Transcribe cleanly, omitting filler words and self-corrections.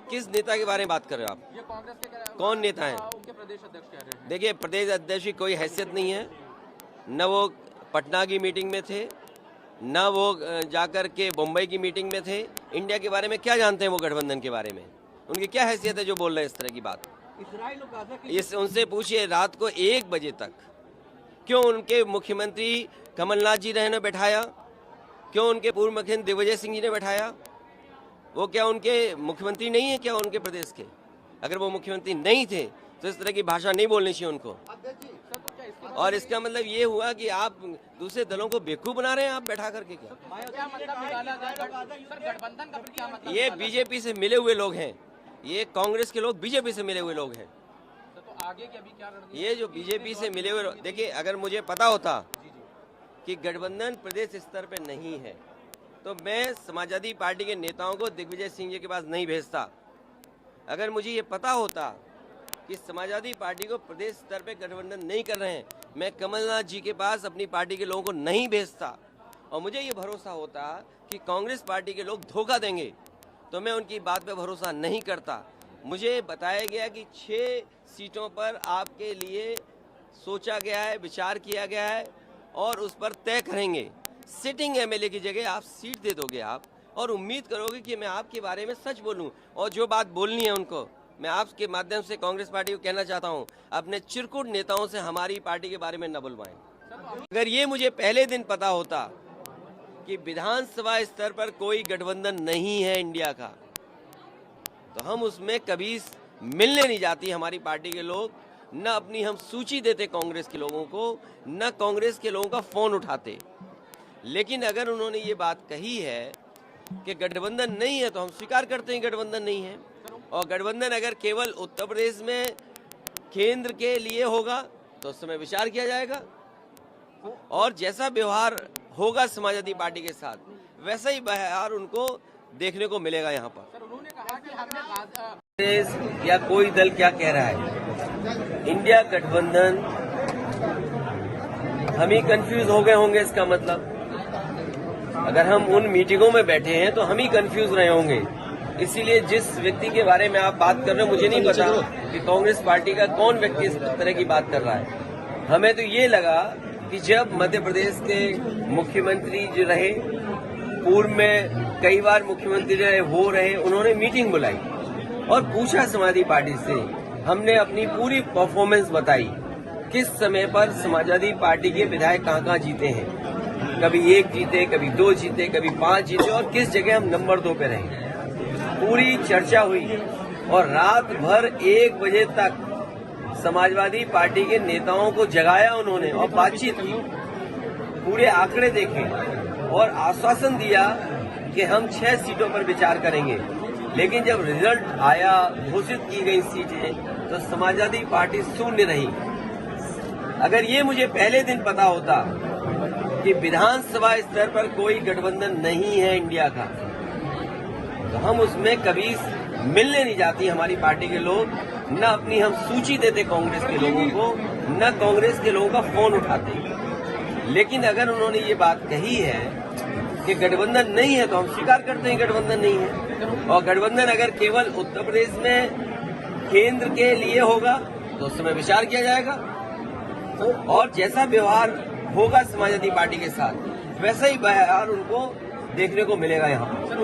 किस नेता के बारे में बात कर रहे हो आप? ये कांग्रेस के कौन नेता है? उनके प्रदेश अध्यक्ष कह रहे हैं। देखिए, प्रदेश अध्यक्ष की कोई हैसियत नहीं है। न वो पटना की मीटिंग में थे, न वो जाकर के मुंबई की मीटिंग में थे। इंडिया के बारे में क्या जानते हैं वो गठबंधन के बारे में? उनकी क्या हैसियत है जो बोल रहे हैं इस तरह की बात? इस उनसे पूछिए रात को 1 बजे तक क्यों उनके मुख्यमंत्री कमलनाथ जी ने बैठाया, क्यों उनके पूर्व मुख्यमंत्री दिग्विजय सिंह जी ने बैठाया? वो क्या उनके मुख्यमंत्री नहीं है क्या उनके प्रदेश के? अगर वो मुख्यमंत्री नहीं थे तो इस तरह की भाषा नहीं बोलनी चाहिए उनको। और इसका मतलब ये हुआ कि आप दूसरे दलों को बेवकूफ बना रहे हैं आप बैठा करके। क्या गठबंधन का क्या मतलब? ये बीजेपी से मिले हुए लोग हैं, ये कांग्रेस के लोग बीजेपी से मिले हुए लोग हैं। तो आगे की अभी क्या रणनीति? ये जो बीजेपी से मिले हुए, देखिए अगर मुझे पता होता कि गठबंधन प्रदेश स्तर पे नहीं है तो मैं समाजवादी पार्टी के नेताओं को दिग्विजय सिंह जी के पास नहीं भेजता। अगर मुझे ये पता होता कि समाजवादी पार्टी को प्रदेश स्तर पे गठबंधन नहीं कर रहे हैं, मैं कमलनाथ जी के पास अपनी पार्टी के लोगों को नहीं भेजता। और मुझे ये भरोसा होता कि कांग्रेस पार्टी के लोग धोखा देंगे तो मैं उनकी बात पे भरोसा नहीं करता। मुझे बताया गया कि 6 सीटों पर आपके लिए सोचा गया है, विचार किया गया है और उस पर तय करेंगे। सिटिंग एमएलए की जगह आप सीट दे दोगे आप और उम्मीद करोगे कि मैं आपके बारे में सच बोलूं। और जो बात बोलनी है उनको मैं आपके माध्यम से कांग्रेस पार्टी को कहना चाहता हूं, अपने चिरकुट नेताओं से हमारी पार्टी के बारे में न बुलवाएं। अगर ये मुझे पहले दिन पता होता कि विधानसभा स्तर पर कोई गठबंधन नहीं है इंडिया का, तो हम उसमें कभी मिलने नहीं जाती हमारी पार्टी के लोग, न अपनी हम सूची देते कांग्रेस के लोगों को, न कांग्रेस के लोगों का फोन उठाते। लेकिन अगर उन्होंने ये बात कही है कि गठबंधन नहीं है तो हम स्वीकार करते हैं गठबंधन नहीं है। और गठबंधन अगर केवल उत्तर प्रदेश में केंद्र के लिए होगा तो उस समय विचार किया जाएगा और जैसा व्यवहार होगा समाजवादी पार्टी के साथ वैसा ही व्यवहार उनको देखने को मिलेगा यहाँ पर। उन्होंने कहा कि हमने कांग्रेस या कोई दल क्या कह रहा है, इंडिया गठबंधन, हम ही कंफ्यूज हो गए होंगे। इसका मतलब अगर हम उन मीटिंगों में बैठे हैं तो हम ही कंफ्यूज रहे होंगे। इसीलिए जिस व्यक्ति के बारे में आप बात कर रहे हो मुझे नहीं पता कि कांग्रेस पार्टी का कौन व्यक्ति इस तरह की बात कर रहा है। हमें तो ये लगा कि जब मध्य प्रदेश के मुख्यमंत्री जो रहे, पूर्व में कई बार मुख्यमंत्री रहे, उन्होंने मीटिंग बुलाई और पूछा समाजवादी पार्टी से, हमने अपनी पूरी परफॉर्मेंस बताई, किस समय पर समाजवादी पार्टी के विधायक कहाँ जीते हैं, कभी 1 जीते, कभी 2 जीते, कभी 5 जीते और किस जगह हम नंबर 2 पे रहे। पूरी चर्चा हुई और रात भर 1 बजे तक समाजवादी पार्टी के नेताओं को जगाया उन्होंने और बातचीत की, पूरे आंकड़े देखे और आश्वासन दिया कि हम 6 सीटों पर विचार करेंगे। लेकिन जब रिजल्ट आया, घोषित की गई सीटें, तो समाजवादी पार्टी शून्य रही। अगर ये मुझे पहले दिन पता होता कि विधानसभा स्तर पर कोई गठबंधन नहीं है इंडिया का, तो हम उसमें कभी मिलने नहीं जाती हमारी पार्टी के लोग, न अपनी हम सूची देते कांग्रेस के लोगों को, न कांग्रेस के लोगों का फोन उठाते। लेकिन अगर उन्होंने ये बात कही है कि गठबंधन नहीं है तो हम स्वीकार करते हैं गठबंधन नहीं है। और गठबंधन अगर केवल उत्तर प्रदेश में केंद्र के लिए होगा तो उस समय विचार किया जाएगा और जैसा व्यवहार होगा समाजवादी पार्टी के साथ वैसा ही व्यवहार उनको देखने को मिलेगा यहाँ पर।